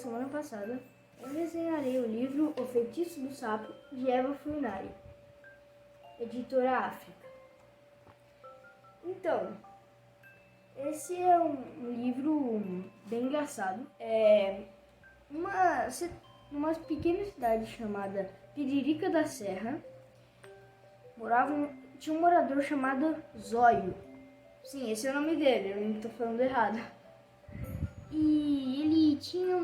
semana passada, eu resenharei o livro O Feitiço do Sapo, de Eva Furnari, editora África. Então, esse é um livro bem engraçado. Numa pequena cidade chamada Piririca da Serra, tinha um morador chamado Zóio. Sim, esse é o nome dele, eu não estou falando errado. E ele tinha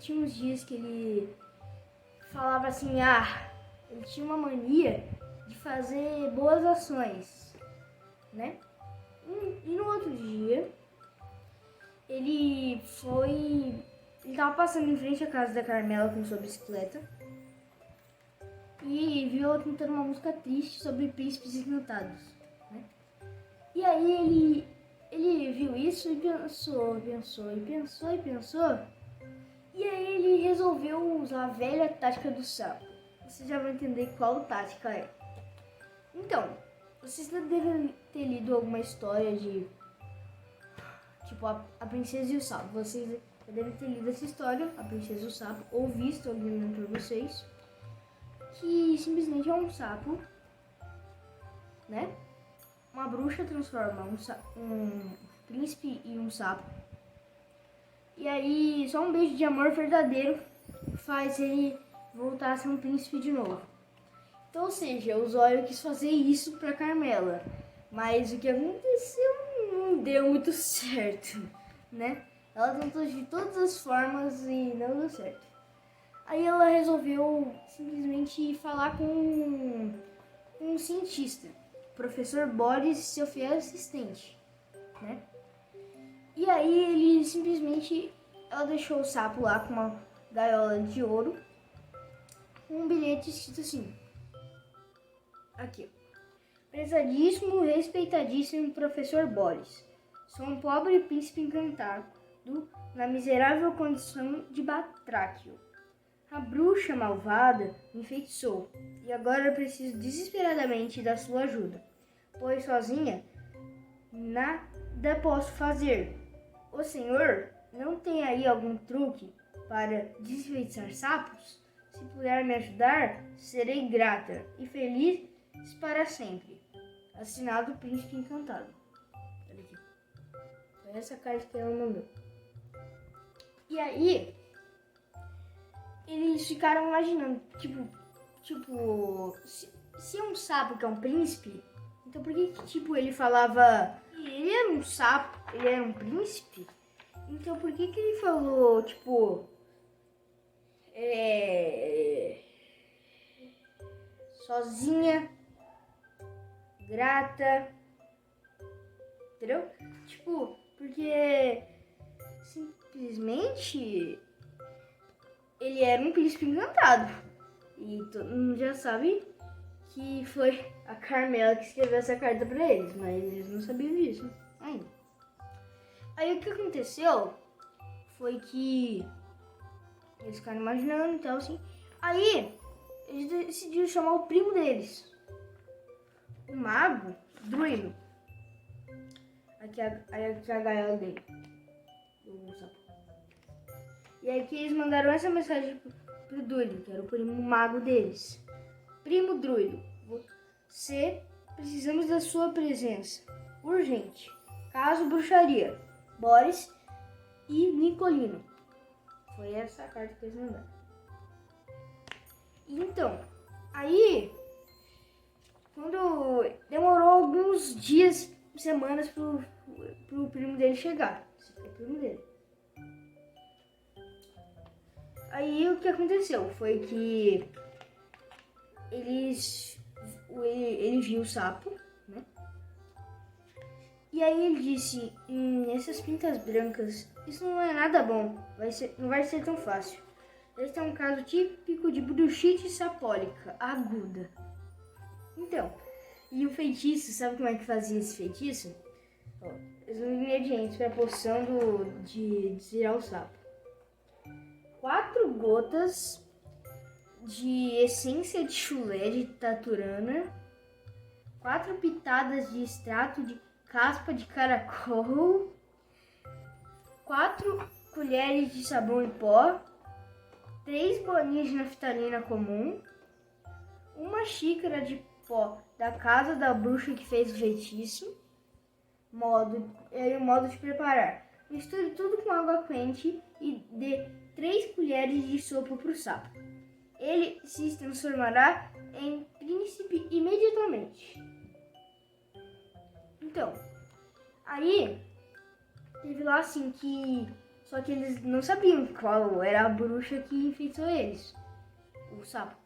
tinha uns dias que ele falava assim, ele tinha uma mania de fazer boas ações, né? E no outro dia, ele tava passando em frente à casa da Carmela com sua bicicleta e viu ela cantando uma música triste sobre príncipes encantados, né? E aí ele viu isso e pensou. E aí ele resolveu usar a velha tática do sapo. Vocês já vão entender qual tática é. Então, vocês devem ter lido alguma história de tipo a Princesa e o Sapo. Vocês já devem ter lido essa história, a Princesa e o Sapo, ou visto alguém para vocês, que simplesmente é um sapo, né? Uma bruxa transforma um príncipe em um sapo. E aí só um beijo de amor verdadeiro faz ele voltar a ser um príncipe de novo. Então, ou seja, o Zóio quis fazer isso pra Carmela. Mas o que aconteceu não deu muito certo, né? Ela tentou de todas as formas e não deu certo. Aí ela resolveu simplesmente falar com um cientista, o professor Boris, seu fiel assistente, né? E aí ela deixou o sapo lá com uma gaiola de ouro, com um bilhete escrito assim, aqui: prezadíssimo, respeitadíssimo professor Boris, sou um pobre príncipe encantado na miserável condição de Batráquio. A bruxa malvada me enfeitiçou e agora eu preciso desesperadamente da sua ajuda, pois sozinha nada posso fazer. O senhor não tem aí algum truque para desfeitiçar sapos? Se puder me ajudar, serei grata e feliz para sempre. Assinado Príncipe Encantado. Olha aqui. Foi essa carta que ela mandou. E aí, eles ficaram imaginando, se é um sapo que é um príncipe, então por que ele falava, ele era um sapo, ele era um príncipe, então por que ele falou, sozinha, grata, entendeu? Porque simplesmente ele era um príncipe encantado. E todo mundo já sabe que foi a Carmela que escreveu essa carta pra eles, mas eles não sabiam disso ainda. Aí o que aconteceu foi que eles ficaram imaginando e tal, assim. Aí eles decidiram chamar o primo deles, o mago Druido. Aqui é a gaiola dele. E aí que eles mandaram essa mensagem pro Druido, que era o primo mago deles. Primo Druido, precisamos da sua presença. Urgente. Caso bruxaria. Boris e Nicolino. Foi essa a carta que eles mandaram. Então, aí, quando demorou alguns dias, semanas pro primo dele chegar. Esse foi o primo dele. Aí o que aconteceu foi que ele viu o sapo, né? E aí ele disse, essas pintas brancas, isso não é nada bom, não vai ser tão fácil. Esse é um caso típico de bruxite sapólica aguda. Então, e o feitiço, sabe como é que fazia esse feitiço? Os ingredientes para a poção de desvirar o sapo: 4 gotas de essência de chulé de taturana, 4 pitadas de extrato de caspa de caracol, 4 colheres de sabão em pó, 3 bolinhas de naftalina comum, uma xícara de pó da casa da bruxa que fez o feitiço. O modo de preparar. Misture tudo com água quente e dê 3 colheres de sopa para o sapo. Ele se transformará em príncipe imediatamente. Então, aí teve lá assim que... Só que eles não sabiam qual era a bruxa que enfeitou eles, o sapo.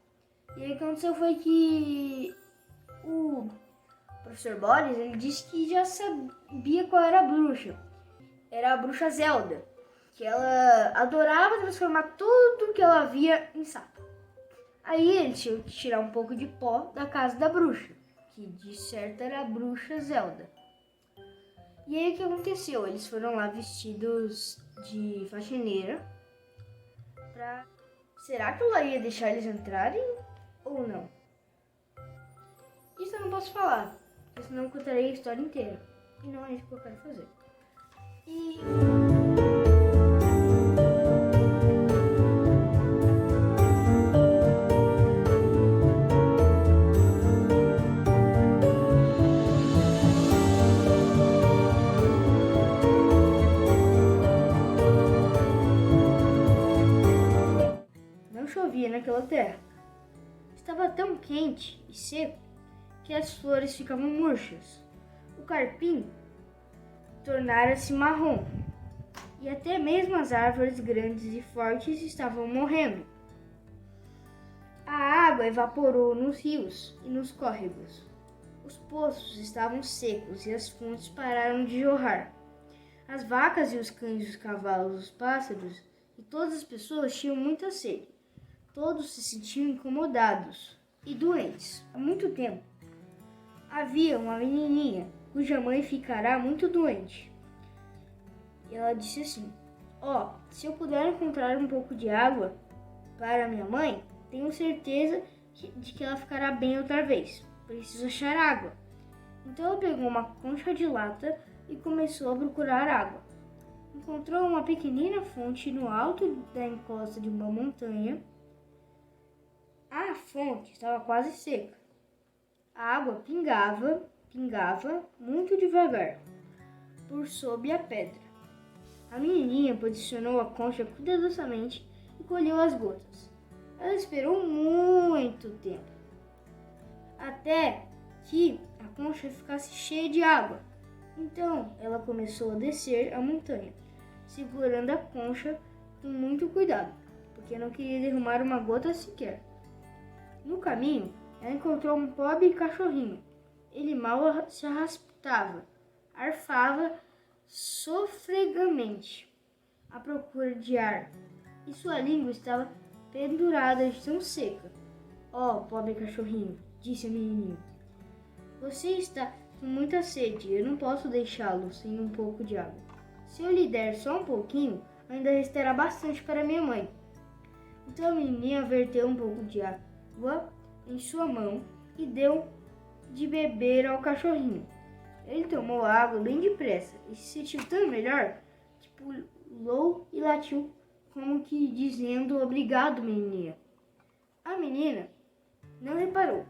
E aí o que aconteceu foi que o professor Boris, ele disse que já sabia qual era a bruxa. Era a bruxa Zelda, que ela adorava transformar tudo que ela via em sapo. Aí ele tinha que tirar um pouco de pó da casa da bruxa, que de certo era a bruxa Zelda. E aí o que aconteceu? Eles foram lá vestidos de faxineira pra... Será que ela ia deixar eles entrarem ou não? Isso eu não posso falar, porque senão eu contarei a história inteira. E não é isso que eu quero fazer. E... não chovia naquela terra. Estava tão quente e seco que as flores ficavam murchas. O carpim tornara-se marrom e até mesmo as árvores grandes e fortes estavam morrendo. A água evaporou nos rios e nos córregos. Os poços estavam secos e as fontes pararam de jorrar. As vacas e os cães, os cavalos, os pássaros e todas as pessoas tinham muita sede. Todos se sentiam incomodados e doentes. Há muito tempo havia uma menininha cuja mãe ficará muito doente. E ela disse assim: se eu puder encontrar um pouco de água para minha mãe, tenho certeza de que ela ficará bem outra vez. Preciso achar água. Então ela pegou uma concha de lata e começou a procurar água. Encontrou uma pequenina fonte no alto da encosta de uma montanha. A fonte estava quase seca. A água pingava muito devagar por sob a pedra. A menininha posicionou a concha cuidadosamente e colheu as gotas. Ela esperou muito tempo, até que a concha ficasse cheia de água. Então ela começou a descer a montanha, segurando a concha com muito cuidado, porque não queria derramar uma gota sequer. No caminho, ela encontrou um pobre cachorrinho. Ele mal se arrastava, arfava sofregamente à procura de ar, e sua língua estava pendurada de tão seca. Pobre cachorrinho, disse a menininha. Você está com muita sede, eu não posso deixá-lo sem um pouco de água. Se eu lhe der só um pouquinho, ainda restará bastante para minha mãe. Então a menininha verteu um pouco de água em sua mão e deu de beber ao cachorrinho. Ele tomou a água bem depressa e se sentiu tão melhor que pulou e latiu como que dizendo: obrigado, menininha. A menina não reparou,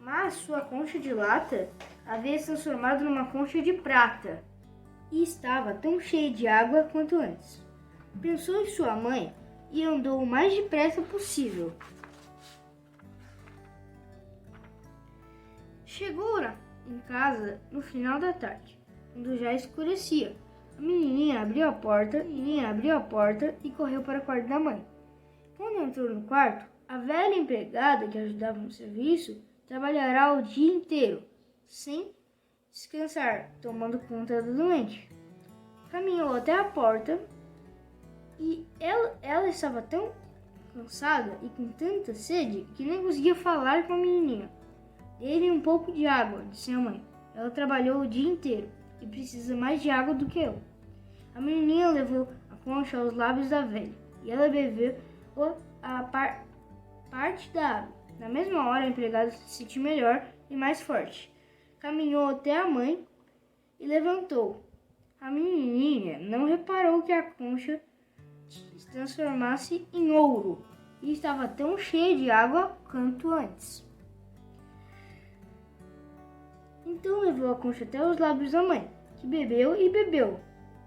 mas sua concha de lata havia se transformado numa concha de prata e estava tão cheia de água quanto antes. Pensou em sua mãe e andou o mais depressa possível. Chegou em casa no final da tarde, quando já escurecia. A menininha abriu a porta e correu para o quarto da mãe. Quando entrou no quarto, a velha empregada que ajudava no serviço trabalhará o dia inteiro, sem descansar, tomando conta do doente. Caminhou até a porta e ela estava tão cansada e com tanta sede que nem conseguia falar com a menininha. Dê-lhe um pouco de água, disse a mãe. Ela trabalhou o dia inteiro e precisa mais de água do que eu. A menininha levou a concha aos lábios da velha e ela bebeu a parte da água. Na mesma hora, a empregada se sentiu melhor e mais forte. Caminhou até a mãe e levantou. A menininha não reparou que a concha transformasse em ouro e estava tão cheia de água quanto antes. Então levou a concha até os lábios da mãe, que bebeu e bebeu.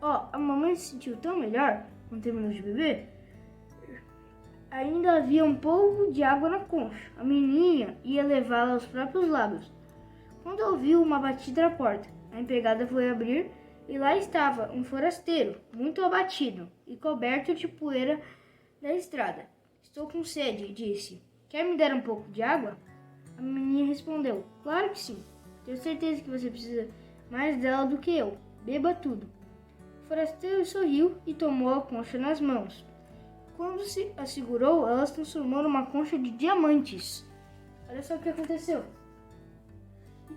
A mamãe se sentiu tão melhor quando terminou de beber. Ainda havia um pouco de água na concha. A menininha ia levá-la aos próprios lábios, quando ouviu uma batida na porta. A empregada foi abrir e lá estava um forasteiro, muito abatido e coberto de poeira da estrada. Estou com sede, disse. Quer me dar um pouco de água? A menininha respondeu, claro que sim. Tenho certeza que você precisa mais dela do que eu. Beba tudo. O forasteiro sorriu e tomou a concha nas mãos. Quando se a segurou, ela se transformou numa concha de diamantes. Olha só o que aconteceu.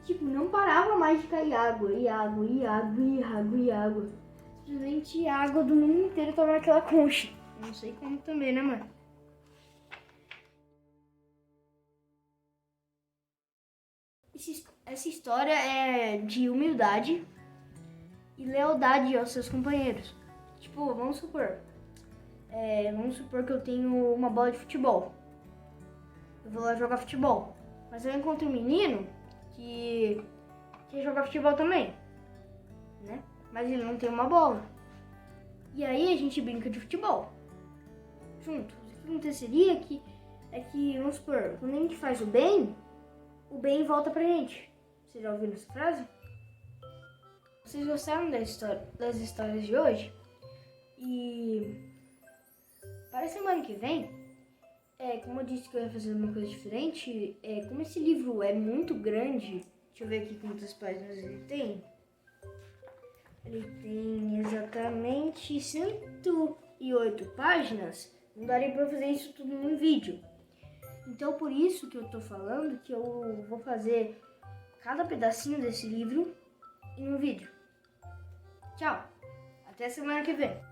E não parava mais de cair água, e água, e água, e água, e água. Simplesmente água do mundo inteiro estava naquela concha. Não sei como também, né, mano? Essa história é de humildade e lealdade aos seus companheiros. Vamos supor que eu tenho uma bola de futebol. Eu vou lá jogar futebol. Mas eu encontro um menino que quer jogar futebol também, né? Mas ele não tem uma bola. E aí a gente brinca de futebol junto. O que aconteceria é que, vamos supor, quando a gente faz o bem volta pra gente. Vocês já ouviram essa frase? Vocês gostaram das histórias de hoje? E para a semana que vem, como eu disse que eu ia fazer uma coisa diferente, como esse livro é muito grande, deixa eu ver aqui quantas páginas ele tem. Ele tem exatamente 108 páginas, não daria para fazer isso tudo num vídeo. Então por isso que eu tô falando que eu vou fazer cada pedacinho desse livro em um vídeo. Tchau, até semana que vem.